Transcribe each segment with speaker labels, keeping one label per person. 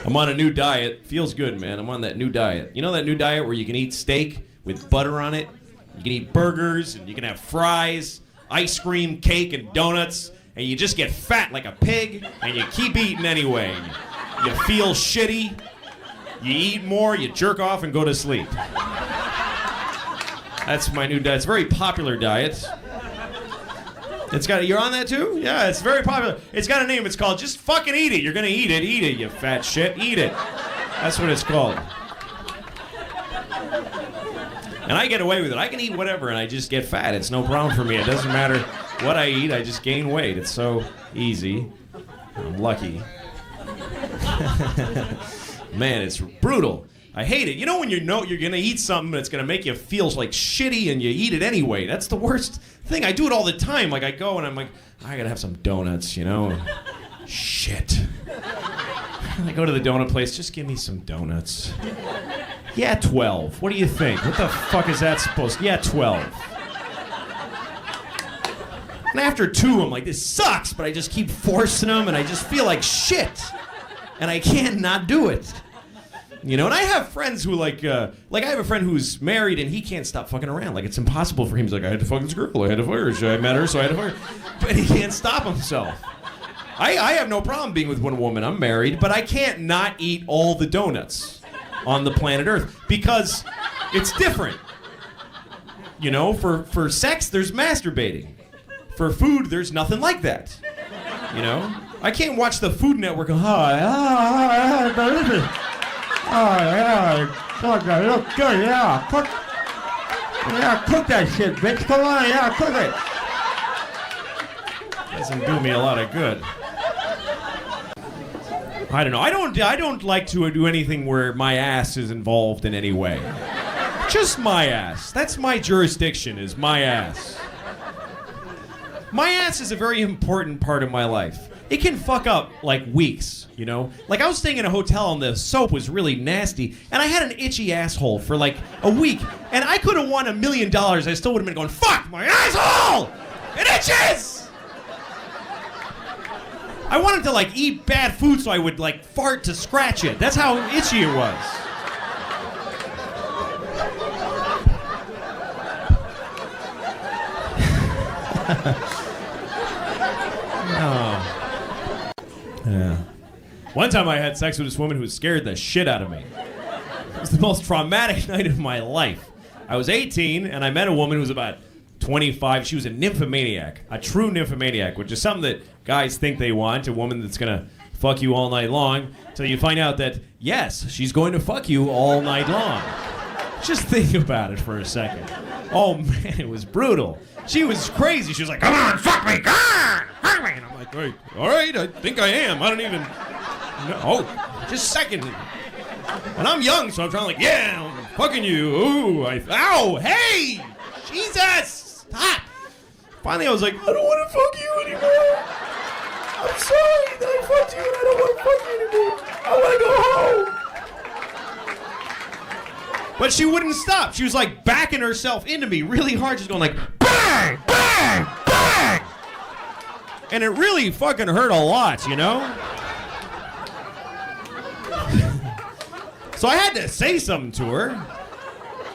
Speaker 1: I'm on a new diet. Feels good, man. I'm on that new diet. You know that new diet where you can eat steak with butter on it? You can eat burgers, and you can have fries, ice cream, cake, and donuts, and you just get fat like a pig, and you keep eating anyway. You feel shitty. You eat more, you jerk off, and go to sleep. That's my new diet. It's a very popular diet. You're on that too? Yeah, it's very popular. It's got a name. It's called Just Fucking Eat It. You're gonna eat it, you fat shit. Eat it. That's what it's called. And I get away with it. I can eat whatever and I just get fat. It's no problem for me. It doesn't matter what I eat. I just gain weight. It's so easy. I'm lucky. Man, it's brutal. I hate it. You know when you know you're going to eat something that's going to make you feel like shitty and you eat it anyway? That's the worst thing. I do it all the time. Like I go and I'm like, I got to have some donuts, you know? Shit. I go to the donut place, just give me some donuts. Yeah, 12. What do you think? What the fuck is that supposed to... Yeah, 12. And after 2, I'm like, this sucks, but I just keep forcing them and I just feel like shit. And I can't not do it. You know, and I have friends who like I have a friend who's married and he can't stop fucking around. Like, it's impossible for him. He's like, I had to fuck this girl. I had to fuck her. I met her, so I had to fuck her. But he can't stop himself. I have no problem being with one woman. I'm married, but I can't not eat all the donuts on the planet Earth because it's different. You know, for sex, there's masturbating. For food, there's nothing like that. You know? I can't watch the Food Network and cook that, look good, yeah, cook that shit, bitch, come on, yeah, cook it. Doesn't do me a lot of good. I don't know, I don't like to do anything where my ass is involved in any way. Just my ass, that's my jurisdiction, is my ass. My ass is a very important part of my life. It can fuck up, like, weeks, you know? Like, I was staying in a hotel and the soap was really nasty, and I had an itchy asshole for, like, a week, and I could have won $1 million. I still would have been going, fuck my asshole! It itches! I wanted to, like, eat bad food so I would, like, fart to scratch it. That's how itchy it was. Oh. Yeah. One time I had sex with this woman who scared the shit out of me. It was the most traumatic night of my life. I was 18 and I met a woman who was about 25. She was a nymphomaniac, a true nymphomaniac, which is something that guys think they want, a woman that's gonna fuck you all night long, till you find out that, yes, she's going to fuck you all night long. Just think about it for a second. Oh man, it was brutal. She was crazy. She was like, come on, fuck me, come on, fuck me. And I'm like, hey, all right, I think I am. I don't even know. Oh, just a second. And I'm young, so I'm trying to like, yeah, I'm fucking you. Ooh, ow, hey, Jesus, stop. Finally, I was like, I don't want to fuck you anymore. I'm sorry that I fucked you and I don't want to fuck you anymore. I want to go home. But she wouldn't stop. She was like backing herself into me really hard. She's going like, bang, bang, bang. And it really fucking hurt a lot, you know? So I had to say something to her.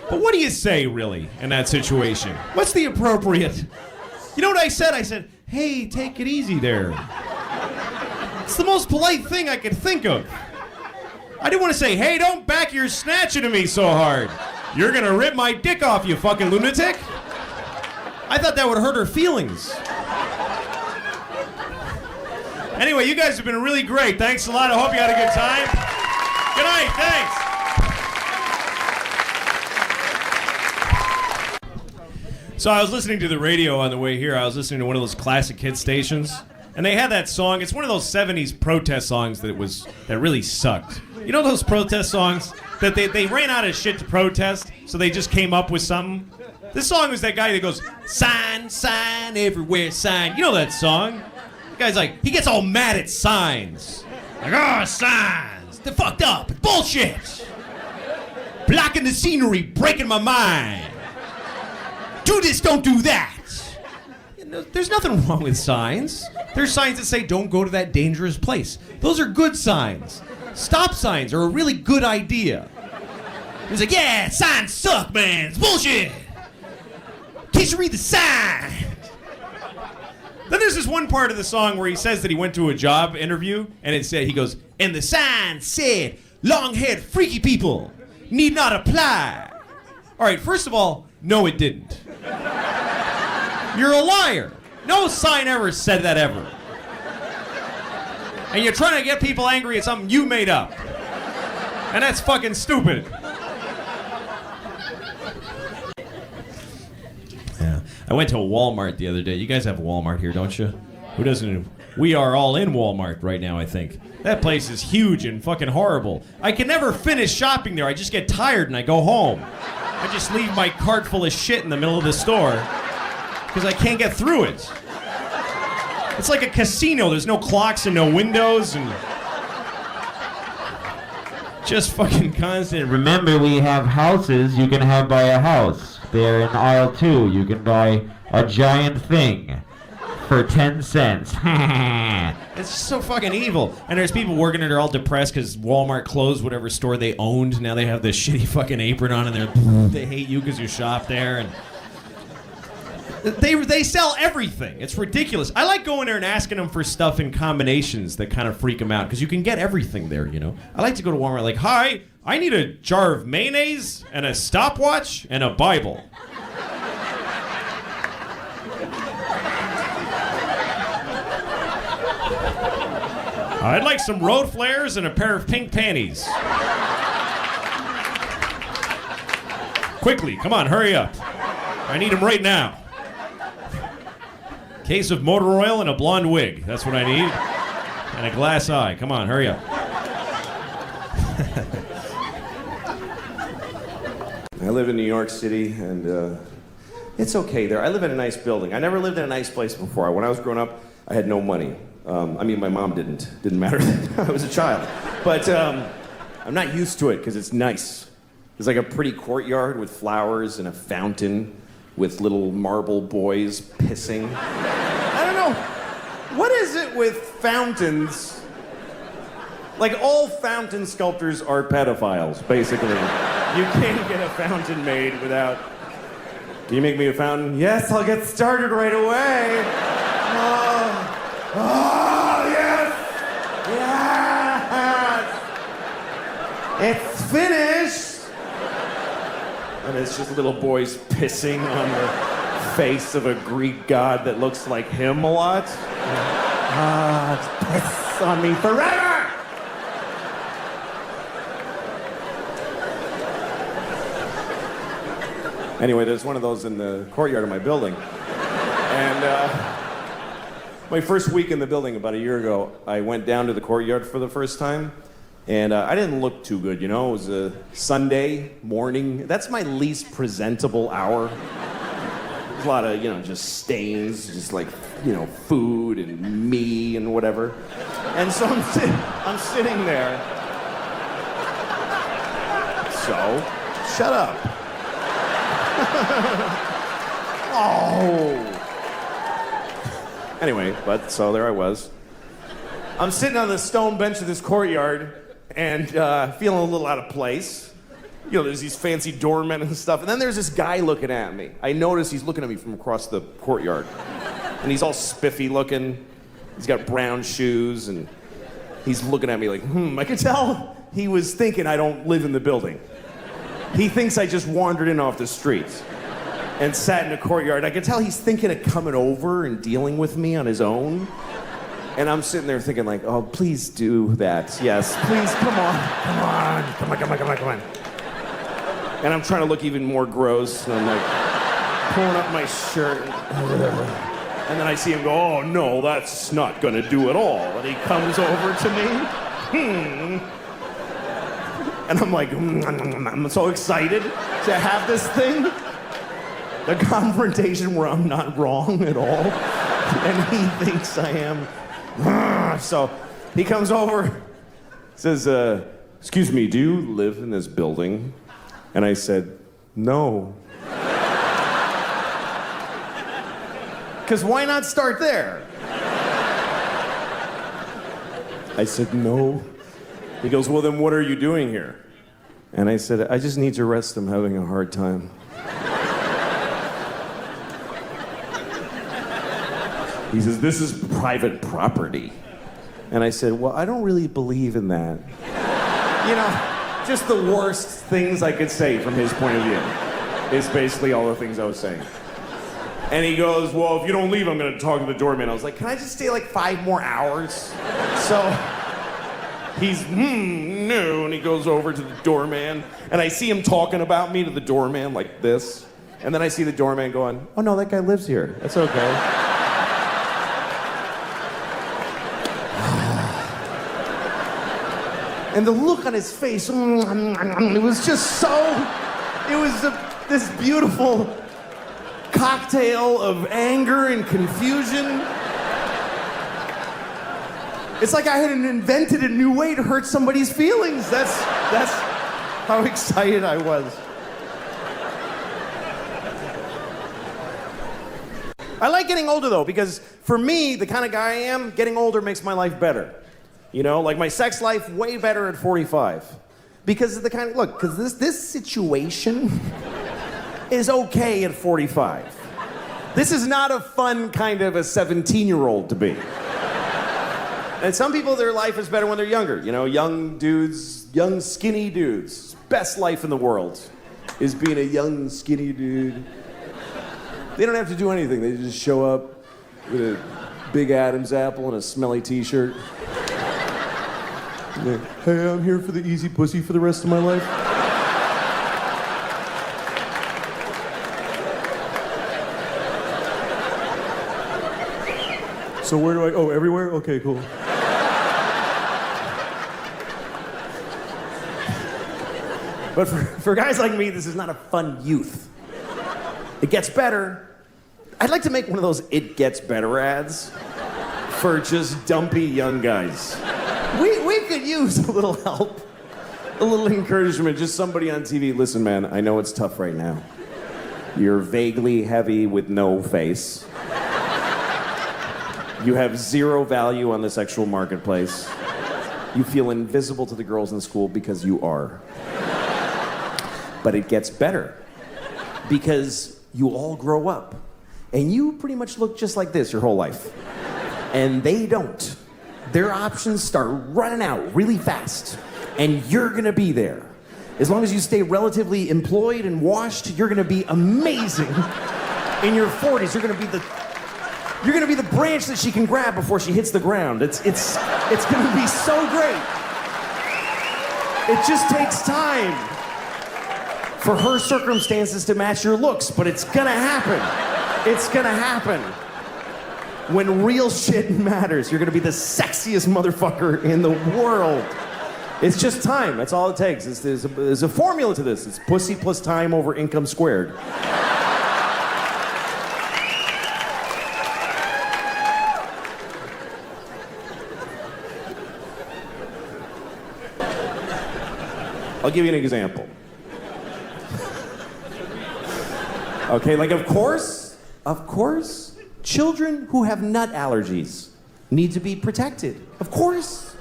Speaker 1: But what do you say, really, in that situation? What's the appropriate... You know what I said? I said, hey, take it easy there. It's the most polite thing I could think of. I didn't want to say, hey, don't back your snatch into me so hard. You're going to rip my dick off, you fucking lunatic. I thought that would hurt her feelings. Anyway, you guys have been really great. Thanks a lot. I hope you had a good time. Good night. Thanks. So I was listening to the radio on the way here. I was listening to one of those classic hit stations. And they had that song. It's one of those 70s protest songs that really sucked. You know those protest songs that they ran out of shit to protest, so they just came up with something? This song was that guy that goes, sign, sign, everywhere, sign. You know that song? The guy's like, he gets all mad at signs. Like, oh, signs, they're fucked up, it's bullshit. Blocking the scenery, breaking my mind. Do this, don't do that. There's nothing wrong with signs. There's signs that say don't go to that dangerous place. Those are good signs. Stop signs are a really good idea. He's like, yeah, signs suck, man. It's bullshit. Can't you read the sign? Then there's this one part of the song where he says that he went to a job interview, and it said, he goes, and the sign said, long-haired freaky people need not apply. All right, first of all, no, it didn't. You're a liar. No sign ever said that ever. And you're trying to get people angry at something you made up. And that's fucking stupid. Yeah. I went to a Walmart the other day. You guys have a Walmart here, don't you? Who doesn't? We are all in Walmart right now, I think. That place is huge and fucking horrible. I can never finish shopping there. I just get tired and I go home. I just leave my cart full of shit in the middle of the store because I can't get through it. It's like a casino. There's no clocks and no windows and just fucking constant.
Speaker 2: Remember, we have houses you can have by a house. They're in aisle 2. You can buy a giant thing for 10 cents.
Speaker 1: It's just so fucking evil. And there's people working there all depressed because Walmart closed whatever store they owned. Now they have this shitty fucking apron on and they hate you because you shop there. And they sell everything. It's ridiculous. I like going there and asking them for stuff in combinations that kind of freak them out because you can get everything there, you know. I like to go to Walmart like, hi, I need a jar of mayonnaise and a stopwatch and a Bible. I'd like some road flares and a pair of pink panties. Quickly, come on, hurry up. I need them right now. Case of motor oil and a blonde wig. That's what I need. And a glass eye. Come on, hurry up.
Speaker 3: I live in New York City, and it's okay there. I live in a nice building. I never lived in a nice place before. When I was growing up, I had no money. I mean, my mom didn't. Didn't matter. I was a child. But I'm not used to it because it's nice. There's like a pretty courtyard with flowers and a fountain with little marble boys pissing. I don't know. What is it with fountains? Like, all fountain sculptors are pedophiles, basically. You can't get a fountain made without... Can you make me a fountain? Yes, I'll get started right away. Oh, yes! Yes! It's finished! And it's just little boys pissing on the face of a Greek god that looks like him a lot. Piss on me forever! Anyway, there's one of those in the courtyard of my building. And my first week in the building about a year ago, I went down to the courtyard for the first time. And I didn't look too good, you know? It was a Sunday morning. That's my least presentable hour. There's a lot of, you know, just stains, just like, you know, food and me and whatever. And so I'm sitting there. So, shut up. Oh. Anyway, but so there I was. I'm sitting on the stone bench of this courtyard and feeling a little out of place. You know, there's these fancy doormen and stuff. And then there's this guy looking at me. I notice he's looking at me from across the courtyard. And he's all spiffy looking. He's got brown shoes and he's looking at me like, I could tell he was thinking I don't live in the building. He thinks I just wandered in off the street and sat in the courtyard. I could tell he's thinking of coming over and dealing with me on his own. And I'm sitting there thinking like, oh, please do that. Yes, please, come on. And I'm trying to look even more gross. And I'm like pulling up my shirt. And then I see him go, oh, no, that's not gonna do at all. And he comes over to me. And I'm like, I'm so excited to have this thing. The confrontation where I'm not wrong at all. And he thinks I am. So he comes over, says, excuse me, do you live in this building? And I said, no. Because why not start there? I said, no, He goes, well, then what are you doing here? And I said, I just need to rest. I'm having a hard time. He says, this is private property. And I said, well, I don't really believe in that. You know, just the worst things I could say from his point of view is basically all the things I was saying. And he goes, well, if you don't leave, I'm gonna talk to the doorman. I was like, can I just stay like 5 more hours? So he's, no, and he goes over to the doorman, and I see him talking about me to the doorman like this. And then I see the doorman going, oh no, that guy lives here. That's okay. And the look on his face, it was just so, it was this beautiful cocktail of anger and confusion. It's like I had invented a new way to hurt somebody's feelings. That's how excited I was. I like getting older though, because for me, the kind of guy I am, getting older makes my life better. You know, like my sex life, way better at 45. Because of the kind of, look, because this situation is okay at 45. This is not a fun kind of a 17-year-old to be. And some people, their life is better when they're younger. You know, young dudes, young skinny dudes. Best life in the world is being a young skinny dude. They don't have to do anything. They just show up with a big Adam's apple and a smelly t-shirt. Hey, I'm here for the easy pussy for the rest of my life. So where do I go? Everywhere? Okay, cool. But for guys like me, this is not a fun youth. It gets better. I'd like to make one of those it gets better ads for just dumpy young guys. We could use a little help, a little encouragement, just somebody on TV. Listen, man, I know it's tough right now. You're vaguely heavy with no face. You have zero value on the sexual marketplace. You feel invisible to the girls in school because you are. But it gets better because you all grow up and you pretty much look just like this your whole life. And they don't. Their options start running out really fast, and you're gonna be there. As long as you stay relatively employed and washed, you're gonna be amazing. In your 40s, you're gonna be the branch that she can grab before she hits the ground. It's gonna be so great. It just takes time for her circumstances to match your looks, but it's gonna happen. It's gonna happen. When real shit matters, you're gonna be the sexiest motherfucker in the world. It's just time, that's all it takes. There's a formula to this. It's pussy plus time over income squared. I'll give you an example. Okay, like of course, children who have nut allergies need to be protected. Of course.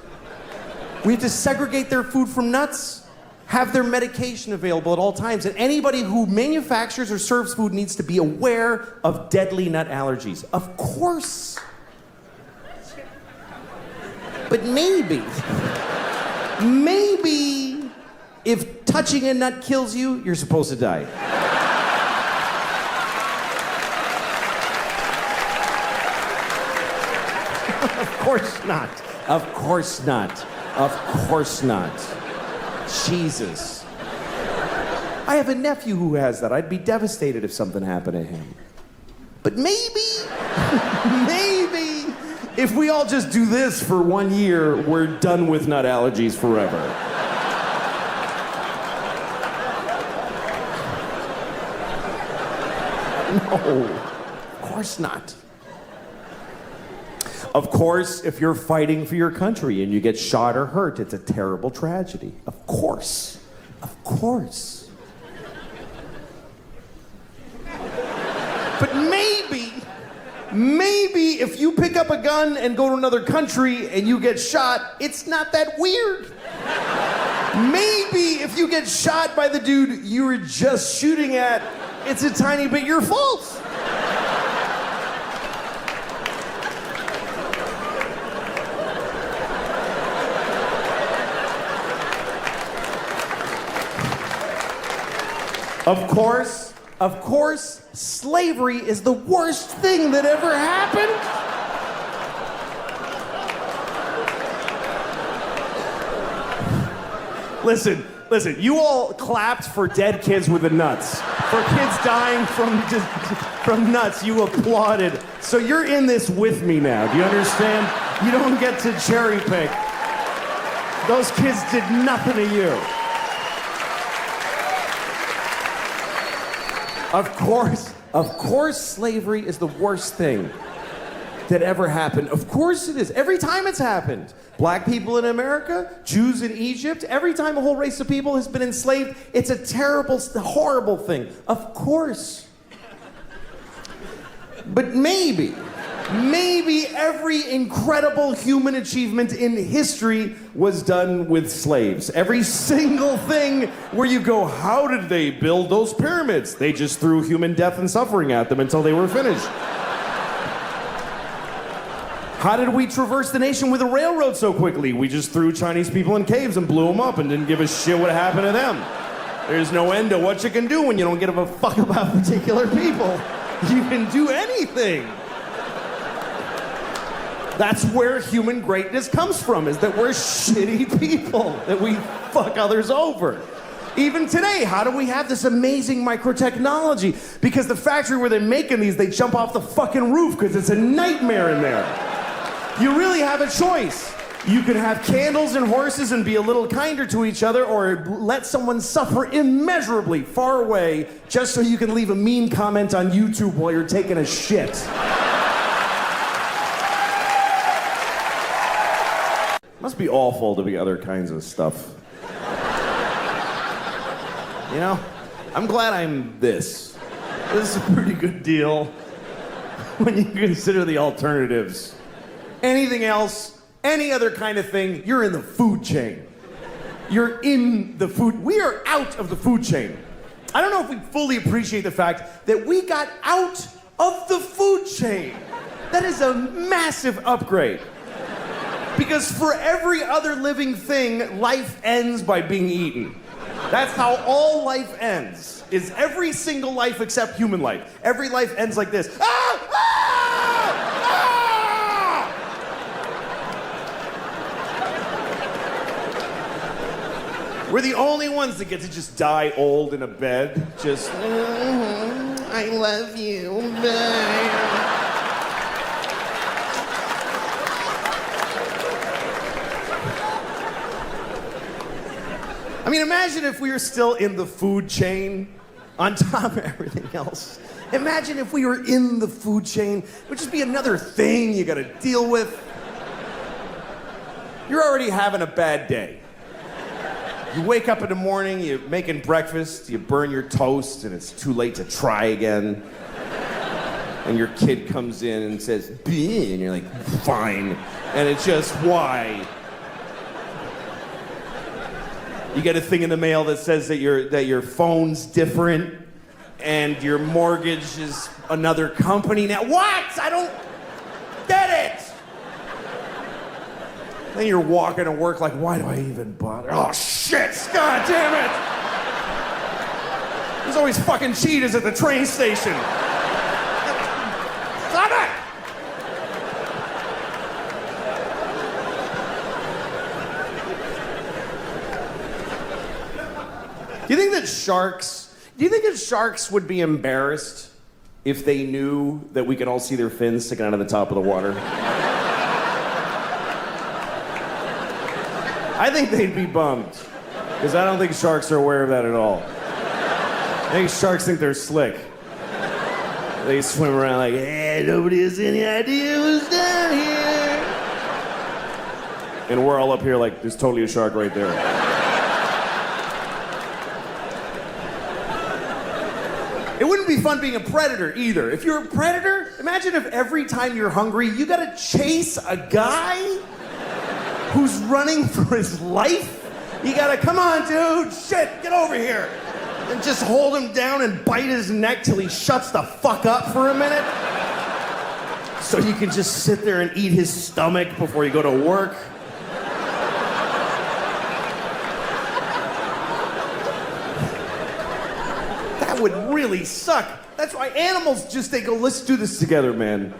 Speaker 3: We have to segregate their food from nuts, have their medication available at all times, and anybody who manufactures or serves food needs to be aware of deadly nut allergies. Of course. But maybe, if touching a nut kills you, you're supposed to die. Of course not. Of course not. Of course not. Jesus. I have a nephew who has that. I'd be devastated if something happened to him. But maybe, if we all just do this for 1 year, we're done with nut allergies forever. No, of course not. Of course, if you're fighting for your country and you get shot or hurt, it's a terrible tragedy. Of course. Of course. But maybe if you pick up a gun and go to another country and you get shot, it's not that weird. Maybe if you get shot by the dude you were just shooting at, it's a tiny bit your fault. Of course, slavery is the worst thing that ever happened. Listen, you all clapped for dead kids with the nuts. For kids dying from nuts, you applauded. So you're in this with me now. Do you understand? You don't get to cherry pick. Those kids did nothing to you. Of course, slavery is the worst thing that ever happened. Of course it is. Every time it's happened. Black people in America, Jews in Egypt, every time a whole race of people has been enslaved, it's a terrible, horrible thing. Of course. But maybe every incredible human achievement in history was done with slaves. Every single thing where you go, how did they build those pyramids? They just threw human death and suffering at them until they were finished. How did we traverse the nation with a railroad so quickly? We just threw Chinese people in caves and blew them up and didn't give a shit what happened to them. There's no end to what you can do when you don't give a fuck about particular people. You can do anything. That's where human greatness comes from, is that we're shitty people, that we fuck others over. Even today, how do we have this amazing microtechnology? Because the factory where they're making these, they jump off the fucking roof because it's a nightmare in there. You really have a choice. You can have candles and horses and be a little kinder to each other, or let someone suffer immeasurably far away just so you can leave a mean comment on YouTube while you're taking a shit. Must be awful to be other kinds of stuff. You know, I'm glad I'm this. This is a pretty good deal when you consider the alternatives. Anything else, any other kind of thing, you're in the food chain. You're in the food. We are out of the food chain. I don't know if we fully appreciate the fact that we got out of the food chain. That is a massive upgrade. Because for every other living thing, life ends by being eaten. That's how all life ends, is every single life except human life. Every life ends like this. Ah! Ah! Ah! We're the only ones that get to just die old in a bed. Just, I love you. Bye. I mean, imagine if we were still in the food chain on top of everything else. Imagine if we were in the food chain. It would just be another thing you gotta deal with. You're already having a bad day. You wake up in the morning, you're making breakfast, you burn your toast, and it's too late to try again. And your kid comes in and says, "Bleh," and you're like, fine. And it's just, why? You get a thing in the mail that says that your phone's different and your mortgage is another company now. What? I don't get it. Then you're walking to work like, why do I even bother? Oh shit, God damn it. There's always fucking cheetahs at the train station. Stop it. Do you think that sharks would be embarrassed if they knew that we could all see their fins sticking out of the top of the water? I think they'd be bummed, because I don't think sharks are aware of that at all. I think sharks think they're slick. They swim around like, hey, nobody has any idea who's down here. And we're all up here like, there's totally a shark right there. It wouldn't be fun being a predator either. If you're a predator, imagine if every time you're hungry, you gotta chase a guy who's running for his life. You gotta, come on, dude, shit, get over here. And just hold him down and bite his neck till he shuts the fuck up for a minute. So you can just sit there and eat his stomach before you go to work. That would really suck. That's why animals just, they go, let's do this together, man.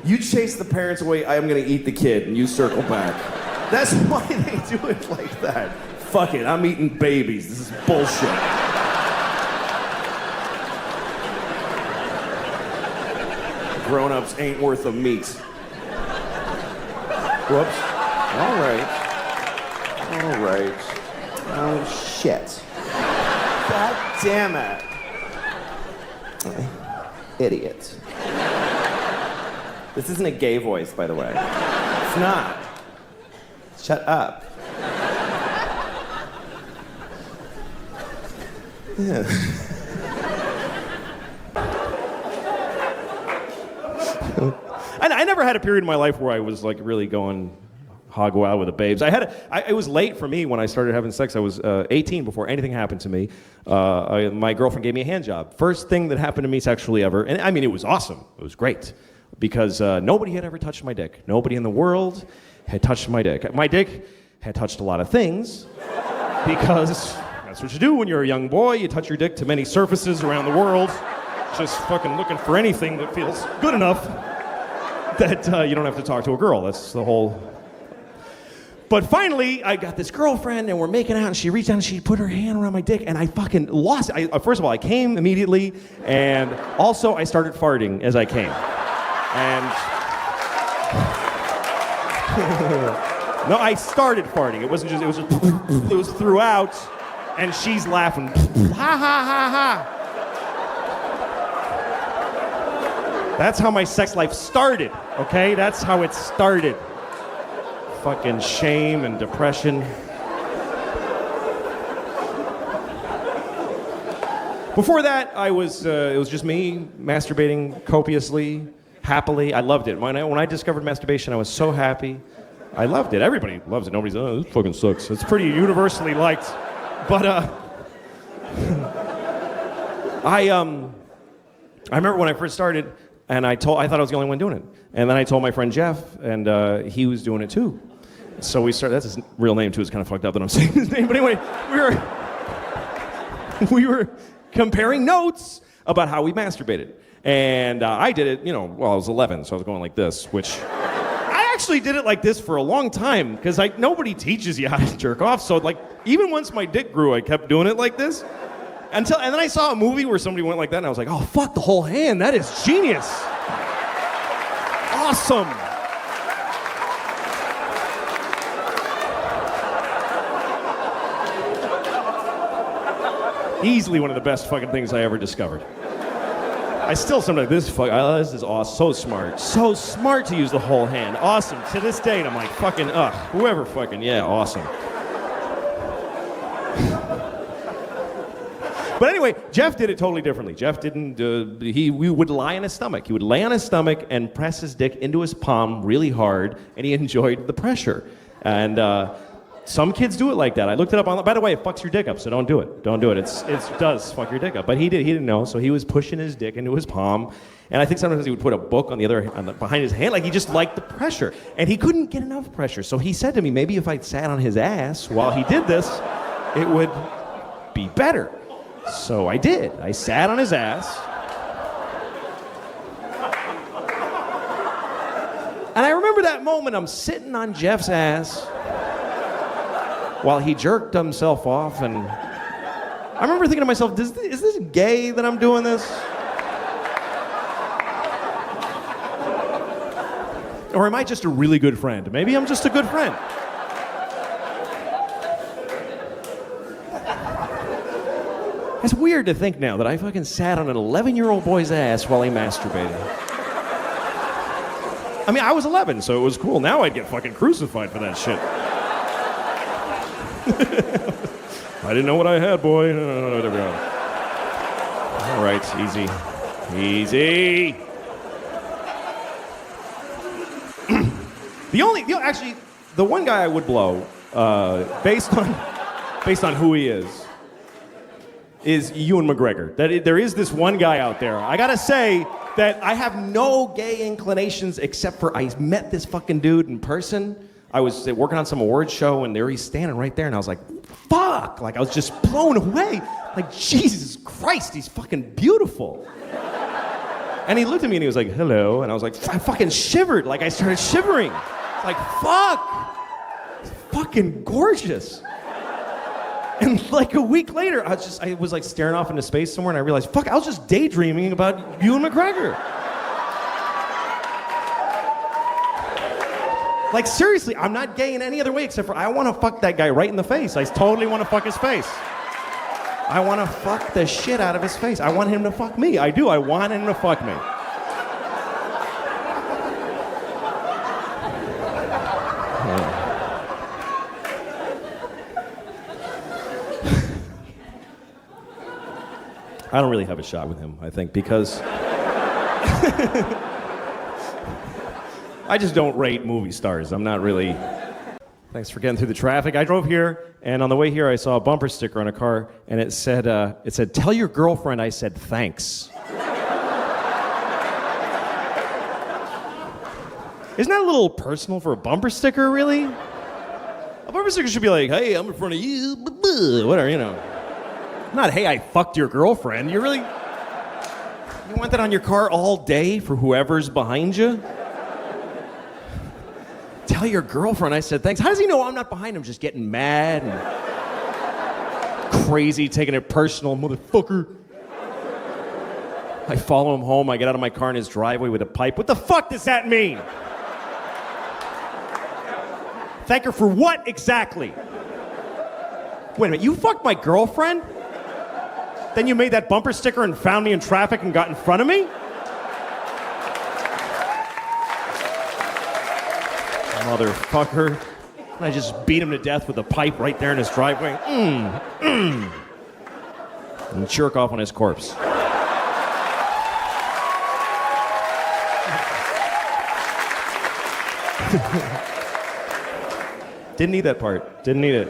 Speaker 3: You chase the parents away, I am gonna eat the kid, and you circle back. That's why they do it like that. Fuck it, I'm eating babies. This is bullshit. Grown-ups ain't worth a meat. Whoops. All right. All right. Oh, shit. God damn it. Idiot. This isn't a gay voice, by the way. It's not. Shut up. Yeah. I never had a period in my life where I was like really going hog wild with the babes. It was late for me when I started having sex. I was 18 before anything happened to me. My girlfriend gave me a hand job. First thing that happened to me sexually ever. And I mean, it was awesome. It was great. Because nobody had ever touched my dick. Nobody in the world had touched my dick. My dick had touched a lot of things. Because that's what you do when you're a young boy. You touch your dick to many surfaces around the world. Just fucking looking for anything that feels good enough that you don't have to talk to a girl. That's the whole... But finally, I got this girlfriend, and we're making out, and she reached out, and she put her hand around my dick, and I fucking lost it. First of all, I came immediately, and also I started farting as I came. And... No, I started farting. It wasn't just, it was throughout, and she's laughing. Ha, ha, ha, ha. That's how my sex life started, okay? That's how it started. Fucking shame and depression. Before that, it was just me masturbating copiously, happily. I loved it. When I discovered masturbation, I was so happy. I loved it. Everybody loves it. Nobody's, oh, this fucking sucks. It's pretty universally liked. But I remember when I first started, and I thought I was the only one doing it. And then I told my friend Jeff, and he was doing it too. So we started, that's his real name too, it's kind of fucked up that I'm saying his name, but anyway, we were comparing notes about how we masturbated. And I did it, well, I was 11, so I was going like this, which I actually did it like this for a long time, because nobody teaches you how to jerk off, so even once my dick grew, I kept doing it like this. And then I saw a movie where somebody went like that, and I was like, oh, fuck, the whole hand, that is genius. Awesome. Easily one of the best fucking things I ever discovered. I still sometimes, this is awesome, so smart. So smart to use the whole hand. Awesome, to this day, and I'm like, fucking, whoever fucking, yeah, awesome. But anyway, Jeff did it totally differently. Jeff didn't, we would lie on his stomach. He would lay on his stomach and press his dick into his palm really hard, and he enjoyed the pressure. And some kids do it like that. I looked it up online. By the way, it fucks your dick up, so don't do it. Don't do it. It does fuck your dick up. But he didn't know, so he was pushing his dick into his palm. And I think sometimes he would put a book on behind his hand, like he just liked the pressure. And he couldn't get enough pressure. So he said to me, maybe if I sat on his ass while he did this, it would be better. So I did. I sat on his ass. And I remember that moment, I'm sitting on Jeff's ass while he jerked himself off, and I remember thinking to myself, is this gay that I'm doing this? Or am I just a really good friend? Maybe I'm just a good friend. It's weird to think now that I fucking sat on an 11-year-old boy's ass while he masturbated. I mean, I was 11, so it was cool. Now I'd get fucking crucified for that shit. I didn't know what I had, boy. All right, easy. Easy. Actually, the one guy I would blow, based on
Speaker 1: based on who he is Ewan McGregor. There is this one guy out there. I gotta say that I have no gay inclinations except for I met this fucking dude in person. I was working on some awards show and there he's standing right there and I was like, fuck! Like I was just blown away. Like, Jesus Christ, he's fucking beautiful. And he looked at me and he was like, hello. And I was like, I fucking shivered. Like I started shivering. It's like, fuck! It's fucking gorgeous. And like a week later, I was like staring off into space somewhere and I realized, fuck, I was just daydreaming about Ewan McGregor. Like seriously, I'm not gay in any other way except for I want to fuck that guy right in the face. I totally want to fuck his face. I want to fuck the shit out of his face. I want him to fuck me. I do. I want him to fuck me. I don't really have a shot with him, I think, because I just don't rate movie stars. I'm not really... Thanks for getting through the traffic. I drove here, and on the way here, I saw a bumper sticker on a car, and it said, tell your girlfriend I said thanks. Isn't that a little personal for a bumper sticker, really? A bumper sticker should be like, hey, I'm in front of you, whatever, you know. Not, hey, I fucked your girlfriend. You want that on your car all day for whoever's behind you? Tell your girlfriend I said thanks. How does he know I'm not behind him just getting mad and crazy, taking it personal, motherfucker? I follow him home. I get out of my car in his driveway with a pipe. What the fuck does that mean? Thank her for what exactly? Wait a minute, you fucked my girlfriend? Then you made that bumper sticker and found me in traffic and got in front of me? Motherfucker. And I just beat him to death with a pipe right there in his driveway. And jerk off on his corpse. Didn't need that part. Didn't need it.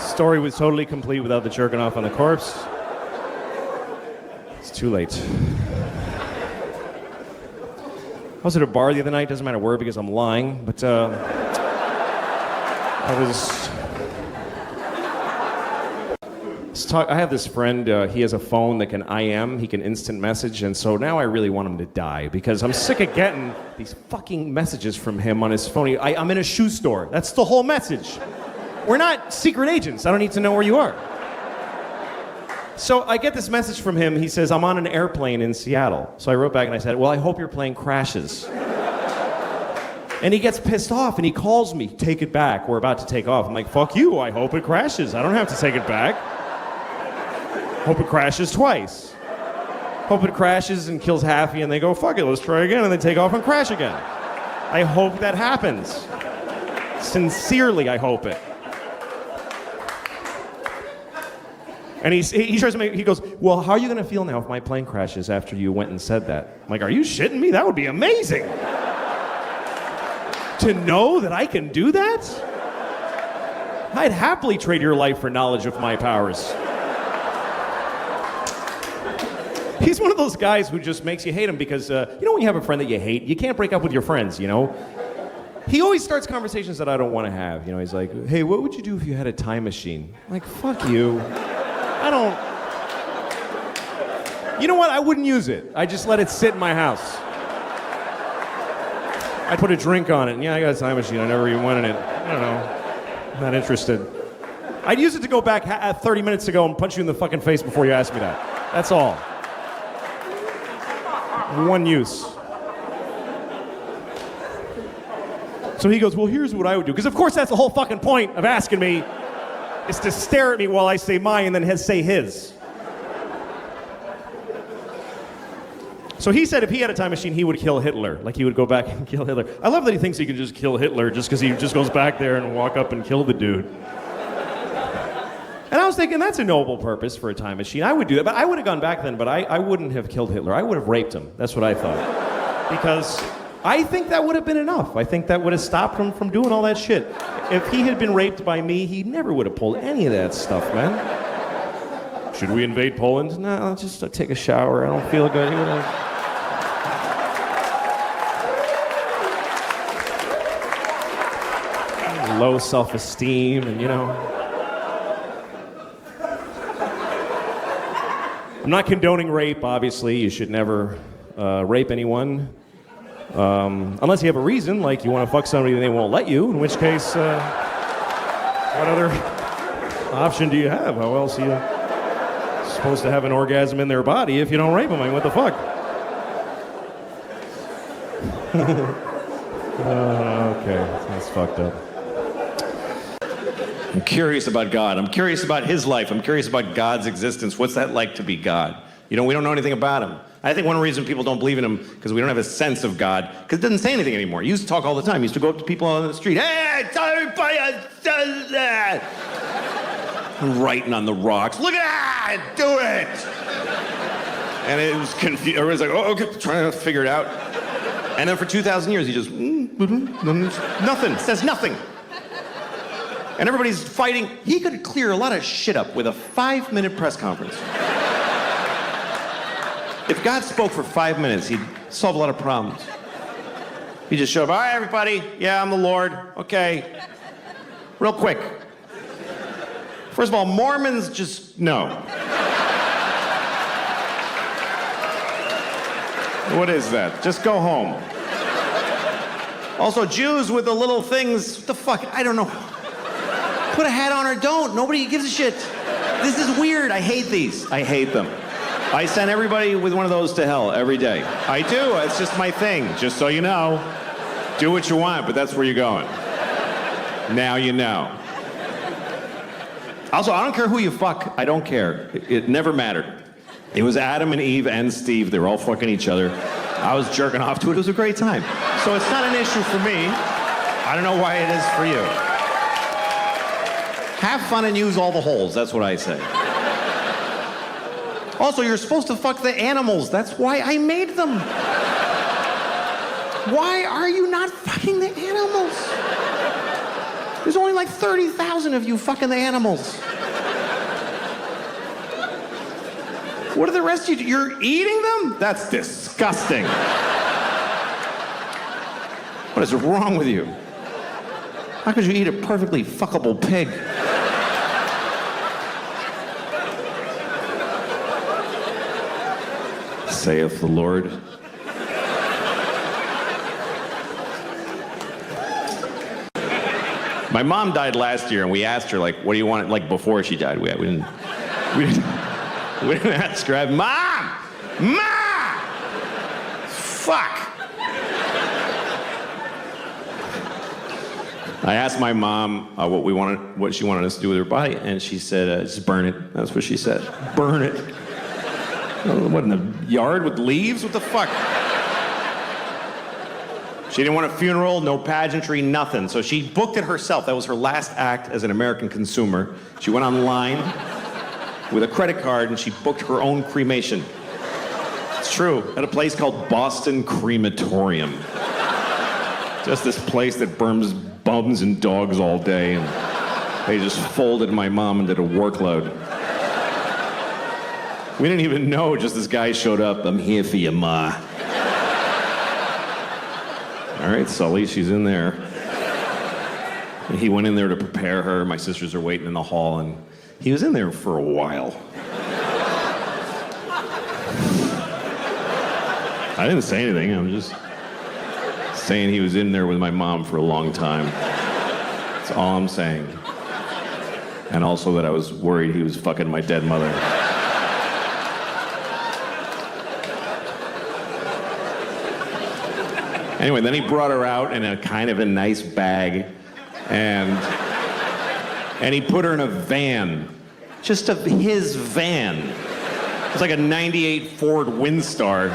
Speaker 1: Story was totally complete without the jerking off on the corpse. It's too late. I was at a bar the other night, doesn't matter where because I'm lying, but I have this friend, he has a phone that can IM, he can instant message, and so now I really want him to die because I'm sick of getting these fucking messages from him on his phone. I'm in a shoe store. That's the whole message. We're not secret agents. I don't need to know where you are. So I get this message from him. He says, I'm on an airplane in Seattle. So I wrote back and I said, well, I hope your plane crashes. And he gets pissed off and he calls me, take it back. We're about to take off. I'm like, fuck you. I hope it crashes. I don't have to take it back. Hope it crashes twice. Hope it crashes and kills Haffy and they go, fuck it, let's try again. And they take off and crash again. I hope that happens. Sincerely, I hope it. And he tries to make, he goes, well, how are you going to feel now if my plane crashes after you went and said that? I'm like, are you shitting me? That would be amazing. To know that I can do that? I'd happily trade your life for knowledge of my powers. He's one of those guys who just makes you hate him because, you know when you have a friend that you hate, you can't break up with your friends, you know? He always starts conversations that I don't want to have. You know, he's like, hey, what would you do if you had a time machine? I'm like, fuck you. I don't... You know what? I wouldn't use it. I just let it sit in my house. I put a drink on it, and yeah, I got a time machine. I never even went in it. I don't know. I'm not interested. I'd use it to go back 30 minutes ago and punch you in the fucking face before you asked me that. That's all. One use. So he goes, well, here's what I would do. Because of course that's the whole fucking point of asking me, is to stare at me while I say mine and then say his. So he said if he had a time machine, he would kill Hitler. Like he would go back and kill Hitler. I love that he thinks he can just kill Hitler just because he just goes back there and walk up and kill the dude. And I was thinking, that's a noble purpose for a time machine. I would do that, but I would have gone back then, but I wouldn't have killed Hitler. I would have raped him. That's what I thought. Because
Speaker 3: I think that would have been enough. I think that would have stopped him from doing all that shit. If he had been raped by me, he never would have pulled any of that stuff, man. Should we invade Poland? No, I'll just take a shower. I don't feel good. He would have... Low self-esteem, and I'm not condoning rape, obviously. You should never rape anyone. Unless you have a reason, like you want to fuck somebody and they won't let you, in which case, what other option do you have? How else are you supposed to have an orgasm in their body if you don't rape them? I mean, what the fuck? Okay, that's fucked up.
Speaker 4: I'm curious about God. I'm curious about his life. I'm curious about God's existence. What's that like to be God? We don't know anything about him. I think one reason people don't believe in him because we don't have a sense of God, because it doesn't say anything anymore. He used to talk all the time. He used to go up to people on the street. Hey, tell everybody I said that. Writing on the rocks. Look at that! Do it! And it was confused. Everybody's like, oh, okay, trying to figure it out. And then for 2,000 years, he just, nothing, says nothing. And everybody's fighting. He could clear a lot of shit up with a 5-minute press conference. If God spoke for 5 minutes, he'd solve a lot of problems. He'd just show up, all right, everybody, yeah, I'm the Lord, okay. Real quick. First of all, Mormons just, no. What is that? Just go home. Also, Jews with the little things, what the fuck, I don't know. Put a hat on or don't. Nobody gives a shit. This is weird. I hate these. I hate them. I send everybody with one of those to hell every day. I do. It's just my thing. Just so you know. Do what you want, but that's where you're going. Now you know. Also, I don't care who you fuck. I don't care. It never mattered. It was Adam and Eve and Steve. They were all fucking each other. I was jerking off to it. It was a great time. So it's not an issue for me. I don't know why it is for you. Have fun and use all the holes. That's what I say. Also, you're supposed to fuck the animals. That's why I made them. Why are you not fucking the animals? There's only like 30,000 of you fucking the animals. What are the rest of you? You're eating them? That's disgusting. What is wrong with you? How could you eat a perfectly fuckable pig? Saith the Lord. My mom died last year, and we asked her, like, what do you want, like, before she died. We didn't ask her. Mom! Mom! Fuck! I asked my mom what she wanted us to do with her body, and she said, just burn it. That's what she said. Burn it. What, in the yard with leaves? What the fuck? She didn't want a funeral, no pageantry, nothing. So she booked it herself. That was her last act as an American consumer. She went online with a credit card and she booked her own cremation. It's true. At a place called Boston Crematorium. Just this place that burns bums and dogs all day. And they just folded my mom and did a workload. We didn't even know, just this guy showed up. I'm here for you, Ma. All right, Sully, she's in there. And he went in there to prepare her. My sisters are waiting in the hall, and he was in there for a while. I didn't say anything. I'm just saying he was in there with my mom for a long time. That's all I'm saying. And also that I was worried he was fucking my dead mother. Anyway, then he brought her out in a kind of a nice bag, and he put her in a van, just his van. It was like a '98 Ford Windstar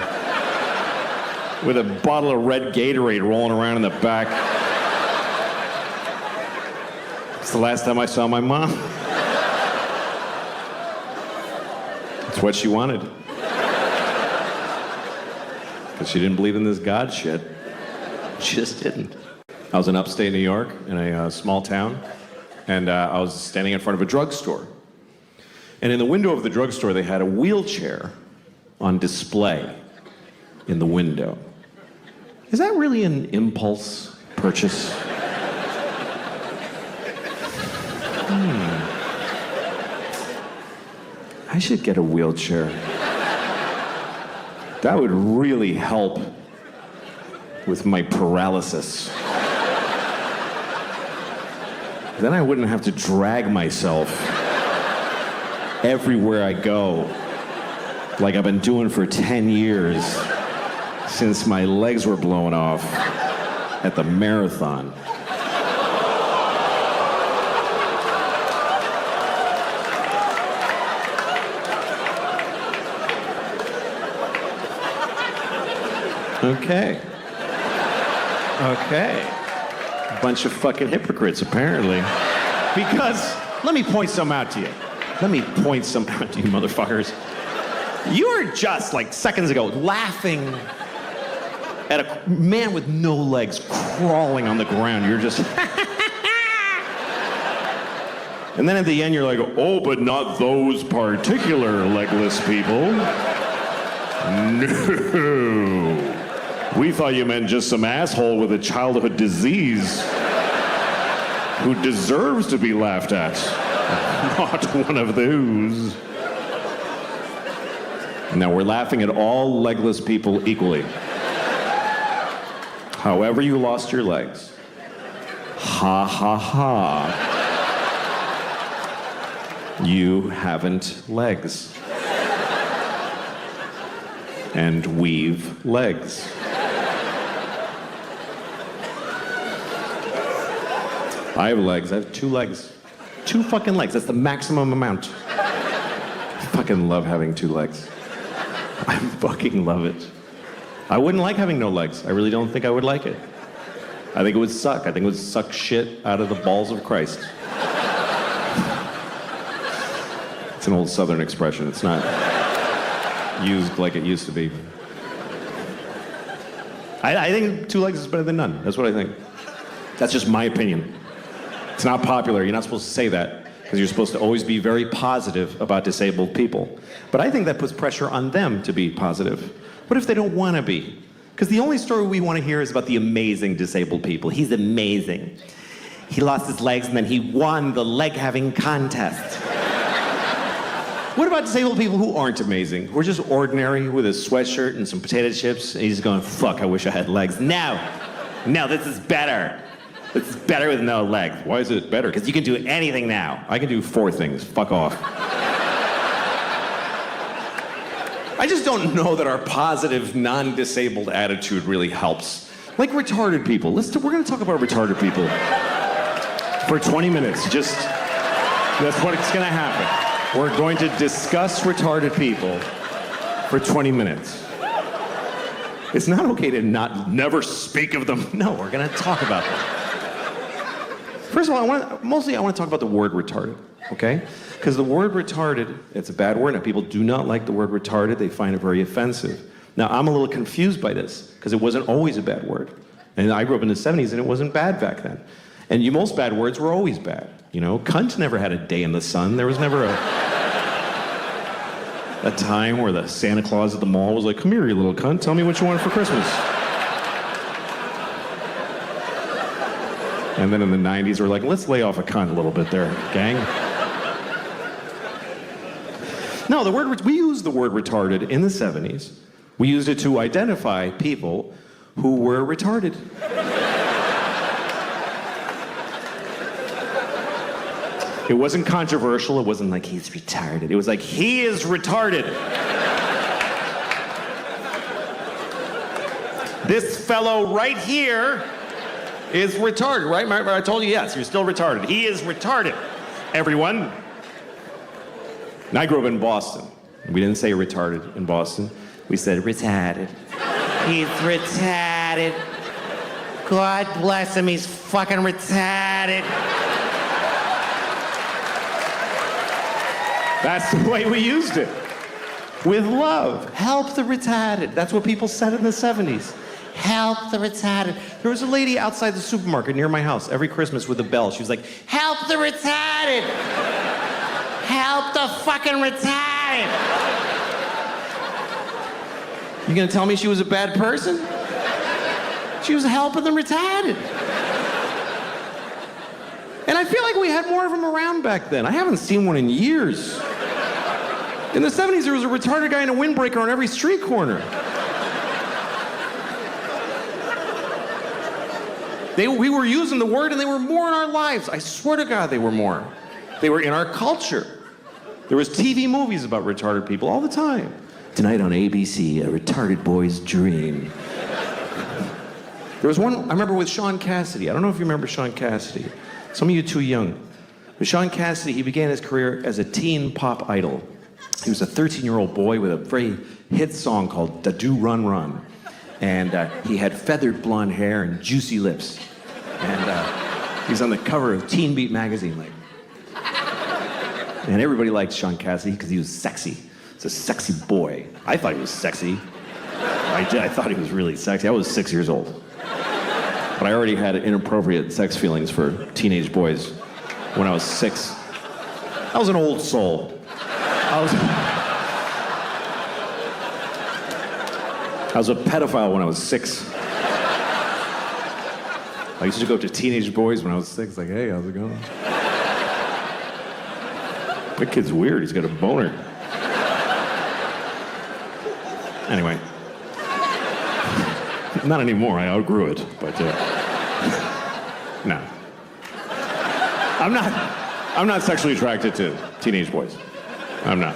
Speaker 4: with a bottle of red Gatorade rolling around in the back. It's the last time I saw my mom. It's what she wanted. Because she didn't believe in this God shit. just didn't. I was in upstate New York in a small town, and I was standing in front of a drugstore. And in the window of the drugstore, they had a wheelchair on display in the window. Is that really an impulse purchase? I should get a wheelchair. That would really help with my paralysis. Then I wouldn't have to drag myself everywhere I go, like I've been doing for 10 years since my legs were blown off at the marathon. Okay. Bunch of fucking hypocrites, apparently. Because, let me point some out to you. Let me point some out to you, motherfuckers. You were just, like, seconds ago, laughing at a man with no legs crawling on the ground. You're just... And then at the end, you're like, oh, but not those particular legless people. No. We thought you meant just some asshole with a childhood disease who deserves to be laughed at. Not one of those. Now we're laughing at all legless people equally. However you lost your legs. Ha ha ha. You haven't legs. And we've legs. I have legs. I have 2 legs. 2 fucking legs. That's the maximum amount. I fucking love having 2 legs. I fucking love it. I wouldn't like having no legs. I really don't think I would like it. I think it would suck. I think it would suck shit out of the balls of Christ. It's an old Southern expression. It's not used like it used to be. I think 2 legs is better than none. That's what I think. That's just my opinion. It's not popular. You're not supposed to say that because you're supposed to always be very positive about disabled people. But I think that puts pressure on them to be positive. What if they don't want to be? Because the only story we want to hear is about the amazing disabled people. He's amazing. He lost his legs and then he won the leg-having contest. What about disabled people who aren't amazing? Who are just ordinary with a sweatshirt and some potato chips, and he's going, fuck, I wish I had legs. No, this is better. This is better with no legs. Why is it better? Because you can do anything now. I can do 4 things. Fuck off. I just don't know that our positive, non-disabled attitude really helps. Like retarded people. We're going to talk about retarded people for 20 minutes. That's what's going to happen. We're going to discuss retarded people for 20 minutes. It's not okay to never speak of them. No, we're going to talk about them. First of all, I want to talk about the word retarded, okay? Because the word retarded, it's a bad word, and people do not like the word retarded. They find it very offensive. Now, I'm a little confused by this, because it wasn't always a bad word. And I grew up in the 70s, and it wasn't bad back then. And most bad words were always bad. You know, cunt never had a day in the sun. There was never a time where the Santa Claus at the mall was like, come here, you little cunt, tell me what you want for Christmas. And then in the 90s, we're like, let's lay off a cunt a little bit there, gang. No, we used the word retarded in the 70s. We used it to identify people who were retarded. It wasn't controversial. It wasn't like, he's retarded. It was like, he is retarded. This fellow right here is retarded, right? I told you, yes, you're still retarded. He is retarded, everyone. And I grew up in Boston. We didn't say retarded in Boston. We said retarded. He's retarded. God bless him, he's fucking retarded. That's the way we used it. With love. Help the retarded. That's what people said in the 70s. help the retarded. There was a lady outside the supermarket near my house every Christmas with a bell. She was like, help the retarded. Help the fucking retarded. You gonna tell me she was a bad person? She was helping the retarded. And I feel like we had more of them around back then. I haven't seen one in years. In the 70s, there was a retarded guy in a windbreaker on every street corner. We were using the word and they were more in our lives. I swear to God, they were more. They were in our culture. There was TV movies about retarded people all the time. Tonight on ABC, a retarded boy's dream. There was one, I remember with Sean Cassidy. I don't know if you remember Sean Cassidy. Some of you are too young. But Sean Cassidy, he began his career as a teen pop idol. He was a 13-year-old boy with a very hit song called Da Do Run Run. And he had feathered blonde hair and juicy lips. And he was on the cover of Teen Beat magazine, like. And everybody liked Sean Cassidy because he was sexy. He's a sexy boy. I thought he was sexy. I thought he was really sexy. I was 6 years old. But I already had inappropriate sex feelings for teenage boys when I was 6. I was an old soul. I was a pedophile when I was 6. I used to go up to teenage boys when I was 6, like, hey, how's it going? That kid's weird, he's got a boner. Anyway. Not anymore, I outgrew it, but no. I'm not sexually attracted to teenage boys. I'm not.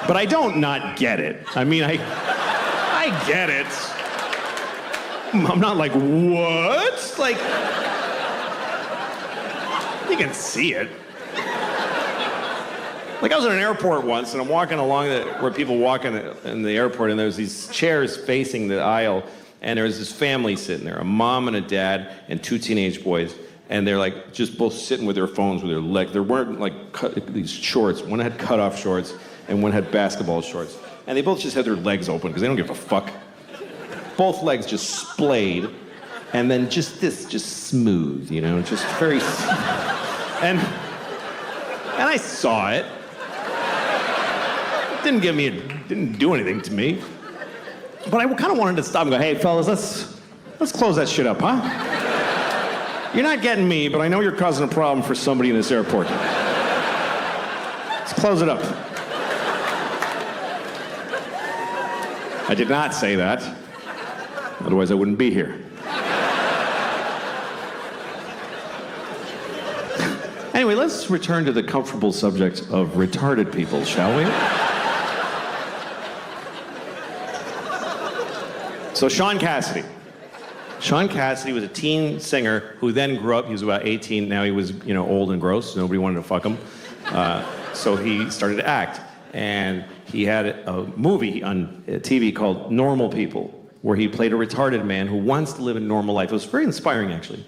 Speaker 4: But I don't not get it. I mean, I get it. I'm not like, what? Like, you can see it. Like, I was at an airport once, and I'm walking along where people walk in the airport, and there's these chairs facing the aisle, and there's this family sitting there, a mom and a dad and 2 teenage boys, and they're like just both sitting with their phones with their legs. They weren't like these shorts. One had cut-off shorts, and one had basketball shorts. And they both just had their legs open, because they don't give a fuck. Both legs just splayed, and then just smooth, you know, just very... And I saw it. It didn't do anything to me. But I kind of wanted to stop and go, hey, fellas, let's close that shit up, huh? You're not getting me, but I know you're causing a problem for somebody in this airport. Let's close it up. I did not say that. Otherwise, I wouldn't be here. Anyway, let's return to the comfortable subject of retarded people, shall we? So Sean Cassidy. Sean Cassidy was a teen singer who then grew up. He was about 18. Now he was, old and gross. Nobody wanted to fuck him. So he started to act. And he had a movie on TV called Normal People, where he played a retarded man who wants to live a normal life. It was very inspiring, actually.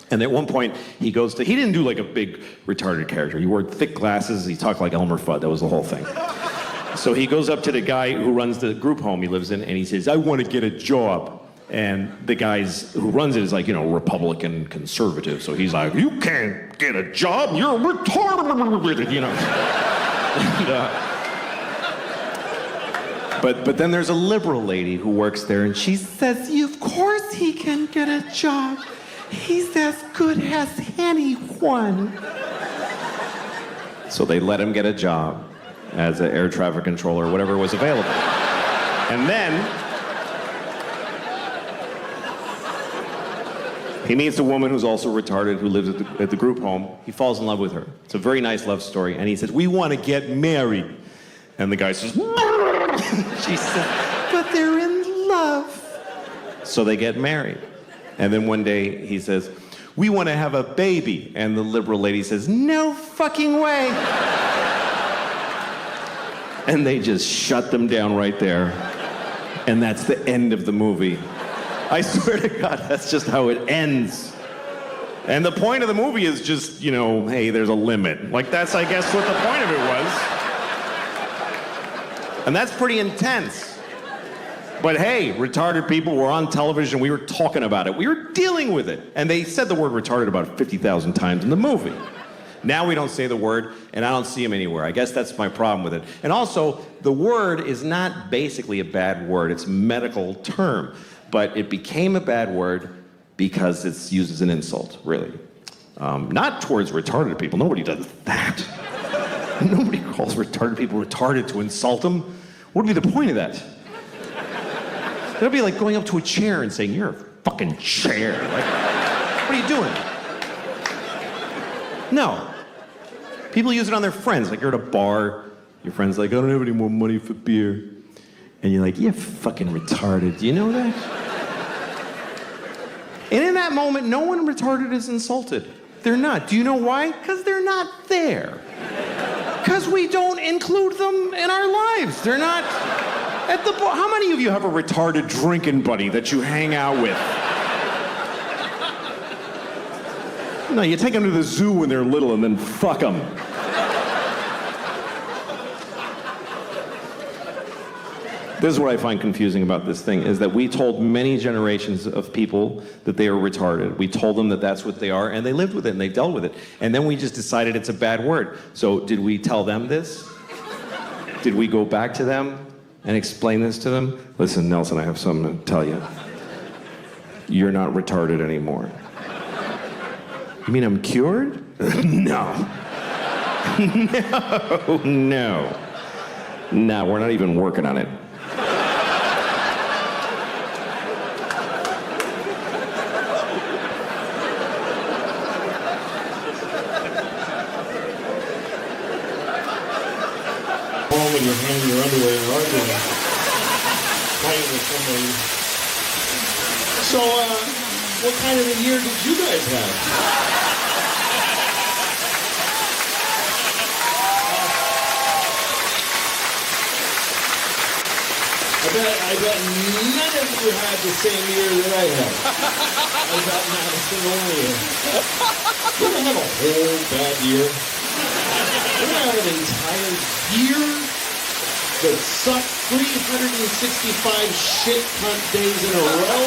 Speaker 4: And at one point, he didn't do like a big retarded character. He wore thick glasses. He talked like Elmer Fudd. That was the whole thing. So he goes up to the guy who runs the group home he lives in, and he says, I want to get a job. And the guys who runs it is like, Republican conservative. So he's like, you can't get a job. You're retarded, But then there's a liberal lady who works there, and she says, of course he can get a job. He's as good as anyone. So they let him get a job as an air traffic controller or whatever was available. And then he meets a woman who's also retarded who lives at the group home. He falls in love with her. It's a very nice love story. And he says, we want to get married. And the guy says, she said, but they're in love. So they get married. And then one day he says, we want to have a baby. And the liberal lady says, no fucking way. And they just shut them down right there. And that's the end of the movie. I swear to God, that's just how it ends. And the point of the movie is just, hey, there's a limit. Like, that's, I guess, what the point of it was. And that's pretty intense. But hey, retarded people were on television. We were talking about it. We were dealing with it. And they said the word retarded about 50,000 times in the movie. Now we don't say the word, and I don't see them anywhere. I guess that's my problem with it. And also, the word is not basically a bad word. It's a medical term. But it became a bad word because it's used as an insult, really. Not towards retarded people. Nobody does that. Nobody calls retarded people retarded to insult them. What would be the point of that? That would be like going up to a chair and saying, "You're a fucking chair." Like, what are you doing? No. People use it on their friends. Like, you're at a bar, your friend's like, "I don't have any more money for beer." And you're like, "You're fucking retarded." Do you know that? And in that moment, no one retarded is insulted. They're not. Do you know why? Because they're not there. Because we don't include them in our lives. They're not at the bar. How many of you have a retarded drinking buddy that you hang out with? No, you take them to the zoo when they're little and then fuck them. This is what I find confusing about this thing, is that we told many generations of people that they were retarded. We told them that that's what they are, and they lived with it, and they dealt with it. And then we just decided it's a bad word. So did we tell them this? Did we go back to them and explain this to them? "Listen, Nelson, I have something to tell you. You're not retarded anymore." "You mean I'm cured?" No. No, we're not even working on it.
Speaker 5: When you're hanging your underwear and arguing, fighting with somebody. So, what kind of a year did you guys have? I bet none of you had the same year that I had. I bet not a single year. You're gonna have a whole bad year. You're gonna have an entire year that sucked 365 shit cunt days in a row.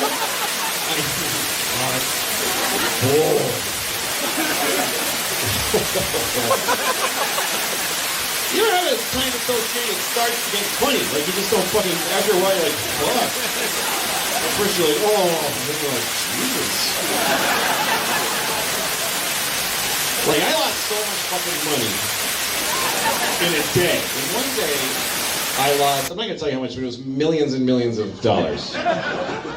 Speaker 5: You ever have a time that's so shitty it starts to get funny? Like you just don't fucking, after a while you're like, fuck. At first you're like, oh, and then you're like, Jesus. Like I lost so much fucking money in a day. In one day, I lost, I'm not going to tell you how much, but it was millions and millions of dollars.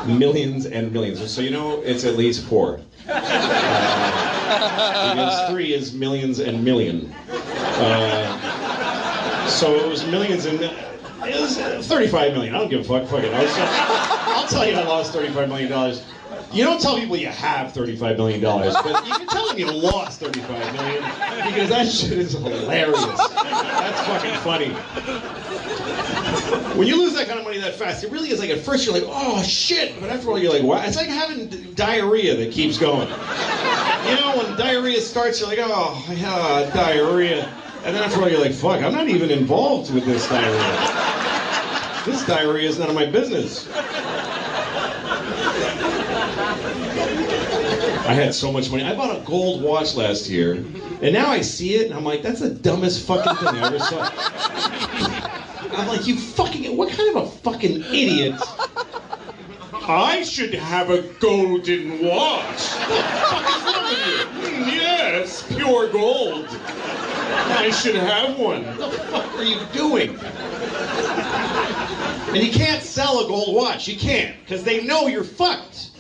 Speaker 5: Millions and millions. So you know, it's at least 4. Because 3 is millions and million. So it was millions and, it was 35 million. I don't give a fuck. Fuck it. I'll tell you I lost $35 million. You don't tell people you have $35 million, but you can tell them you lost $35 million because that shit is hilarious. That's fucking funny. When you lose that kind of money that fast, it really is like at first you're like, oh shit, but after all you're like, what? It's like having diarrhea that keeps going. You know, when diarrhea starts, you're like, oh, yeah, diarrhea. And then after all you're like, fuck, I'm not even involved with this diarrhea. This diarrhea is none of my business. I had so much money. I bought a gold watch last year, and now I see it, and I'm like, that's the dumbest fucking thing I ever saw. I'm like, you fucking, what kind of a fucking idiot? I should have a golden watch. What the fuck is wrong with you? Yes, pure gold. I should have one. What the fuck are you doing? And you can't sell a gold watch. You can't, because they know you're fucked.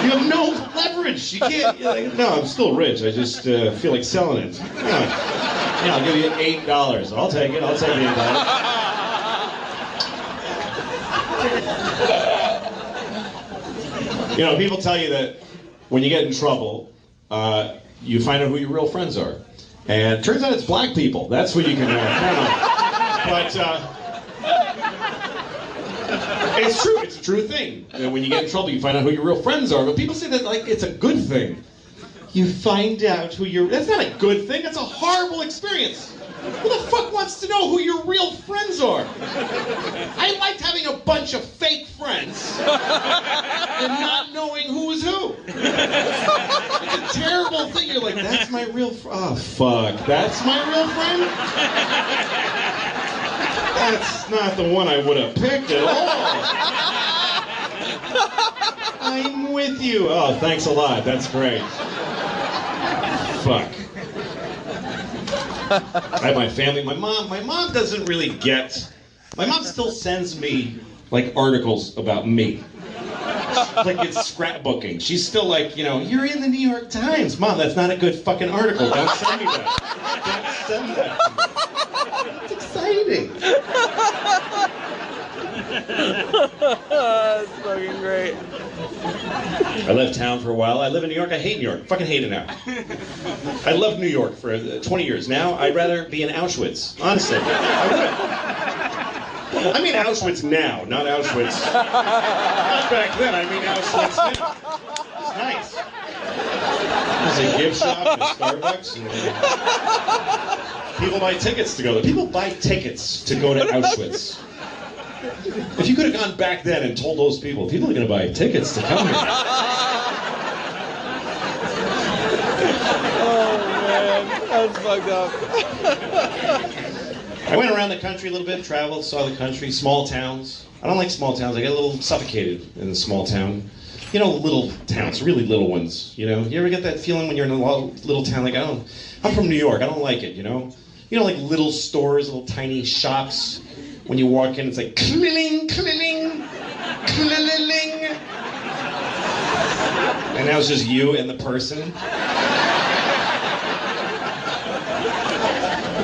Speaker 5: You have no leverage. You can't. You're like, no, I'm still rich. I just feel like selling it. Yeah, I'll give you $8. I'll take it. I'll take $8. You know, people tell you that when you get in trouble, you find out who your real friends are. And it turns out it's black people. That's who you can count on. But it's true. It's a true thing. And when you get in trouble, you find out who your real friends are. But people say that like it's a good thing. You find out who you're... That's not a good thing. That's a horrible experience. Who the fuck wants to know who your real friends are? I liked having a bunch of fake friends and not knowing who was who. It's a terrible thing. You're like, that's my real oh, fuck. That's my real friend? That's not the one I would have picked at all. I'm with you. Oh, thanks a lot. That's great. Fuck. I have my family. My mom doesn't really get... My mom still sends me, like, articles about me. Like it's scrapbooking. She's still like, you know, you're in the New York Times. Mom, that's not a good fucking article. Don't send me that. Don't send that to me. It's exciting.
Speaker 6: That's fucking great.
Speaker 5: I left town for a while. I live in New York. I hate New York. Fucking hate it now. I loved New York for 20 years. Now, I'd rather be in Auschwitz. Honestly. I would. I mean Auschwitz now, not Auschwitz. Not back then. I mean Auschwitz now. It's nice. There's a gift shop and a Starbucks. And people buy tickets to go there. People buy tickets to go to Auschwitz. If you could have gone back then and told those people are going to buy tickets to come here.
Speaker 6: Oh man, that's fucked up.
Speaker 5: I went around the country a little bit, traveled, saw the country, small towns. I don't like small towns. I get a little suffocated in a small town. You know, little towns, really little ones. You know, you ever get that feeling when you're in a little town? Like, I'm from New York. I don't like it, you know? You know, like little stores, little tiny shops. When you walk in, it's like, cling, cling, cling. And now it's just you and the person.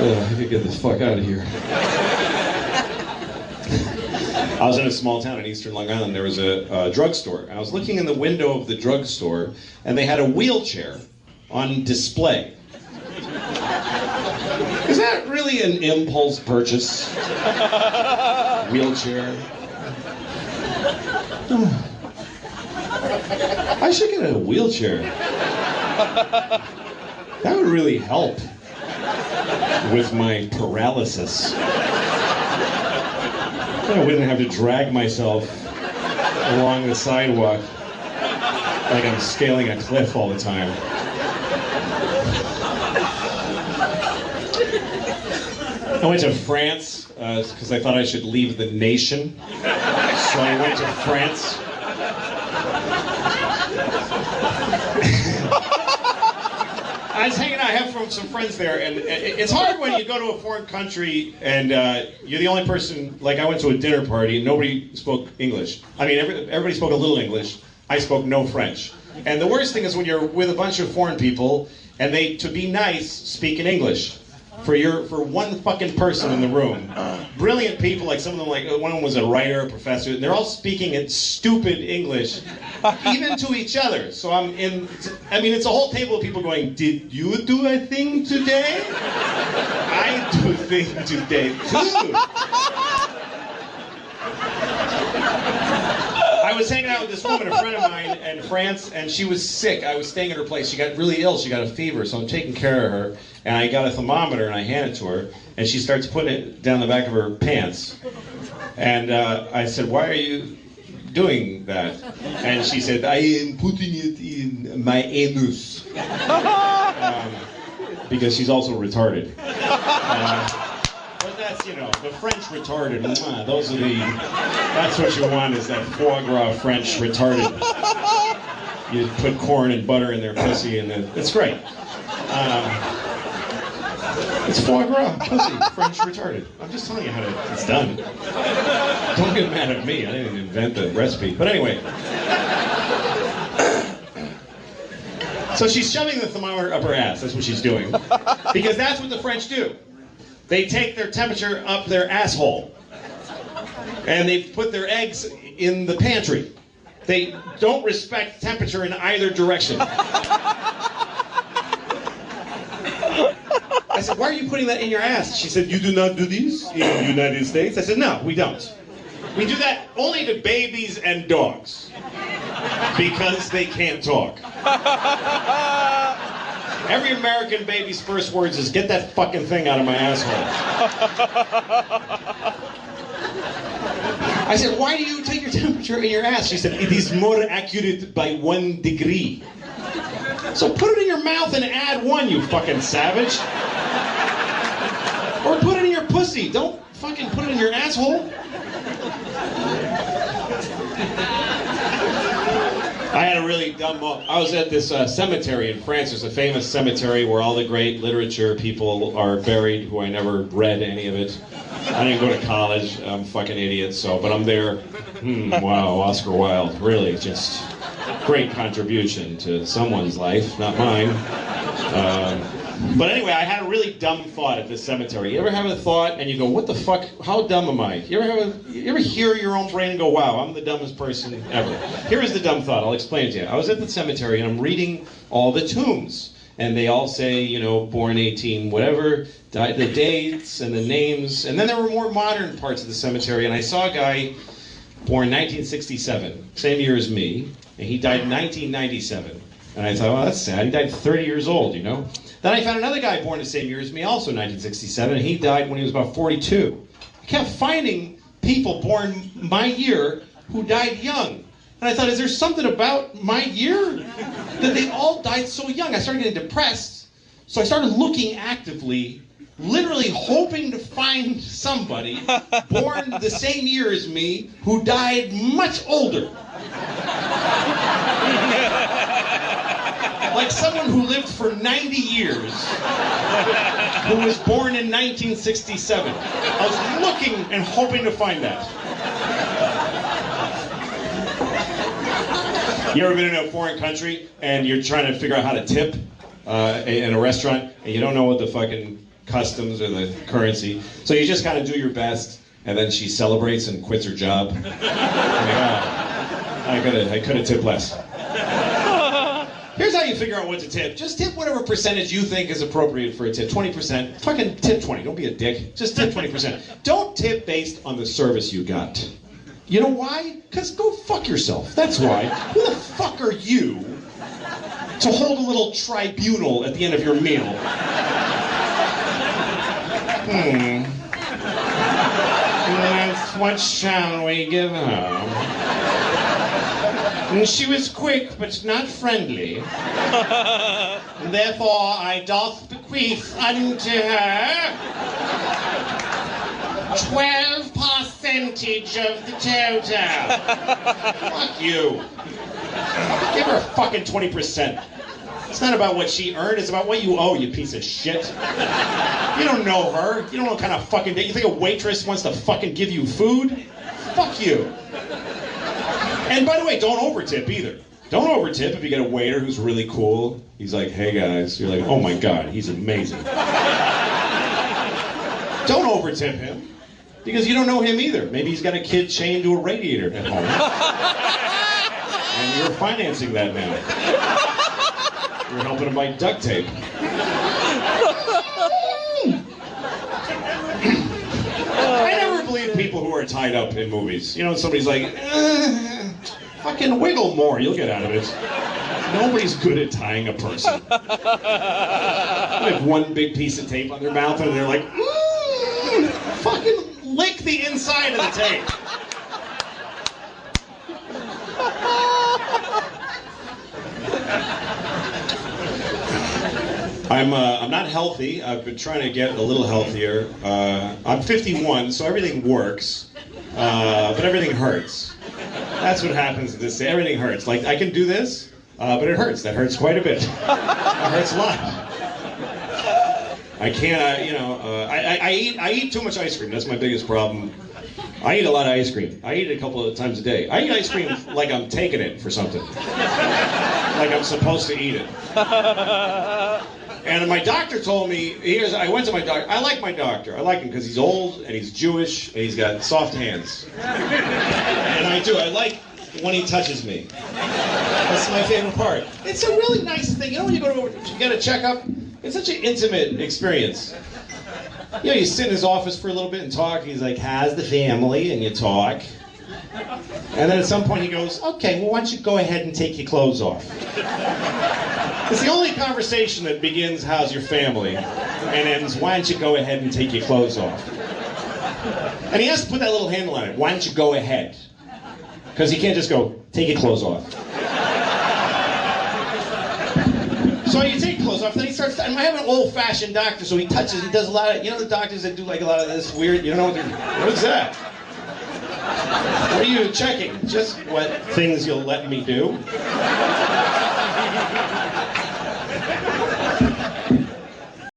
Speaker 5: I could get the fuck out of here. I was in a small town in eastern Long Island. There was a drugstore. I was looking in the window of the drugstore, and they had a wheelchair on display. Is that really an impulse purchase? Wheelchair? I should get a wheelchair. That would really help with my paralysis. I wouldn't have to drag myself along the sidewalk like I'm scaling a cliff all the time. I went to France because I thought I should leave the nation. So I went to France. I was hanging out, I have some friends there, and it's hard when you go to a foreign country and you're the only person, like I went to a dinner party and nobody spoke English. I mean, everybody spoke a little English. I spoke no French. And the worst thing is when you're with a bunch of foreign people and they, to be nice, speak in English. For one fucking person in the room. Brilliant people, like some of them, like one of them was a writer, a professor, and they're all speaking in stupid English, even to each other. So it's a whole table of people going, did you do a thing today? I do a thing today, too. I was hanging out with this woman, a friend of mine in France, and she was sick. I was staying at her place. She got really ill. She got a fever, so I'm taking care of her. And I got a thermometer, and I hand it to her, and she starts putting it down the back of her pants. And I said, why are you doing that? And she said, I am putting it in my anus. Because she's also retarded. But that's, you know, the French retarded. Those are that's what you want, is that foie gras French retarded. You put corn and butter in their pussy, and it's great. It's foie gras, pussy, French retarded. I'm just telling you how it's done. Don't get mad at me, I didn't invent the recipe. But anyway. So she's shoving the thermometer up her ass, that's what she's doing. Because that's what the French do. They take their temperature up their asshole. And they put their eggs in the pantry. They don't respect temperature in either direction. I said, why are you putting that in your ass? She said, you do not do this in the United States? I said, no, we don't. We do that only to babies and dogs. Because they can't talk. Every American baby's first words is, get that fucking thing out of my asshole. I said, why do you take your temperature in your ass? She said, it is more accurate by 1 degree. So put it in your mouth and add 1, you fucking savage. Or put it in your pussy. Don't fucking put it in your asshole. I had a really dumb moment. I was at this cemetery in France. There's a famous cemetery where all the great literature people are buried who I never read any of it. I didn't go to college. I'm a fucking idiot, but I'm there. Wow, Oscar Wilde. Really, just great contribution to someone's life, not mine. But anyway, I had a really dumb thought at this cemetery. You ever have a thought and you go, what the fuck, how dumb am I? You ever hear your own brain and go, wow, I'm the dumbest person ever? Here is the dumb thought, I'll explain it to you. I was at the cemetery and I'm reading all the tombs. And they all say, you know, born 18, whatever, died, the dates and the names. And then there were more modern parts of the cemetery. And I saw a guy born 1967, same year as me. And he died in 1997. And I thought, well, that's sad. He died 30 years old, you know? Then I found another guy born the same year as me, also 1967, and he died when he was about 42. I kept finding people born my year who died young. And I thought, is there something about my year that they all died so young? I started getting depressed, so I started looking actively, literally hoping to find somebody born the same year as me who died much older. Like someone who lived for 90 years, who was born in 1967. I was looking and hoping to find that. You ever been in a foreign country and you're trying to figure out how to tip in a restaurant and you don't know what the fucking customs or the currency, so you just kind of do your best and then she celebrates and quits her job? I could have tipped less. Here's how you figure out what to tip. Just tip whatever percentage you think is appropriate for a tip. 20%. Fucking tip 20. Don't be a dick. Just tip 20%. Don't tip based on the service you got. You know why? Because go fuck yourself. That's why. Who the fuck are you to hold a little tribunal at the end of your meal? What shall we give her? She was quick, but not friendly. Therefore, I doth bequeath unto her 12% of the total. Fuck you. Give her fucking 20%. It's not about what she earned, it's about what you owe, you piece of shit. You don't know her. You don't know what kind of fucking date. You think a waitress wants to fucking give you food? Fuck you. And by the way, don't over-tip either. Don't over-tip if you get a waiter who's really cool. He's like, hey guys. You're like, oh my God, he's amazing. Don't over-tip him. Because you don't know him either. Maybe he's got a kid chained to a radiator at home. And you're financing that now. You're helping him buy duct tape. I never believe people who are tied up in movies. You know, somebody's like, fucking wiggle more, you'll get out of it. Nobody's good at tying a person. They have one big piece of tape on their mouth and they're like, fucking lick the inside of the tape. I'm not healthy. I've been trying to get a little healthier. I'm 51, so everything works, but everything hurts. That's what happens at this. Everything hurts. Like, I can do this, but it hurts. That hurts quite a bit. It hurts a lot. I can't, I eat too much ice cream. That's my biggest problem. I eat a lot of ice cream. I eat it a couple of times a day. I eat ice cream like I'm taking it for something. Like I'm supposed to eat it. And my doctor told me, I went to my doctor. I like my doctor. I like him because he's old and he's Jewish and he's got soft hands. And I do. I like when he touches me. That's my favorite part. It's a really nice thing. You know when you get a checkup? It's such an intimate experience. You know, you sit in his office for a little bit and talk. He's like, how's the family? And you talk. And then at some point he goes, okay, well, why don't you go ahead and take your clothes off? It's the only conversation that begins, how's your family? And ends, why don't you go ahead and take your clothes off? And he has to put that little handle on it. Why don't you go ahead? Because he can't just go, take your clothes off. So you take clothes off, then he starts, and I have an old-fashioned doctor, so he touches, he does a lot of, you know the doctors that do like a lot of this weird, you don't know what is that? What are you checking? Just what things you'll let me do.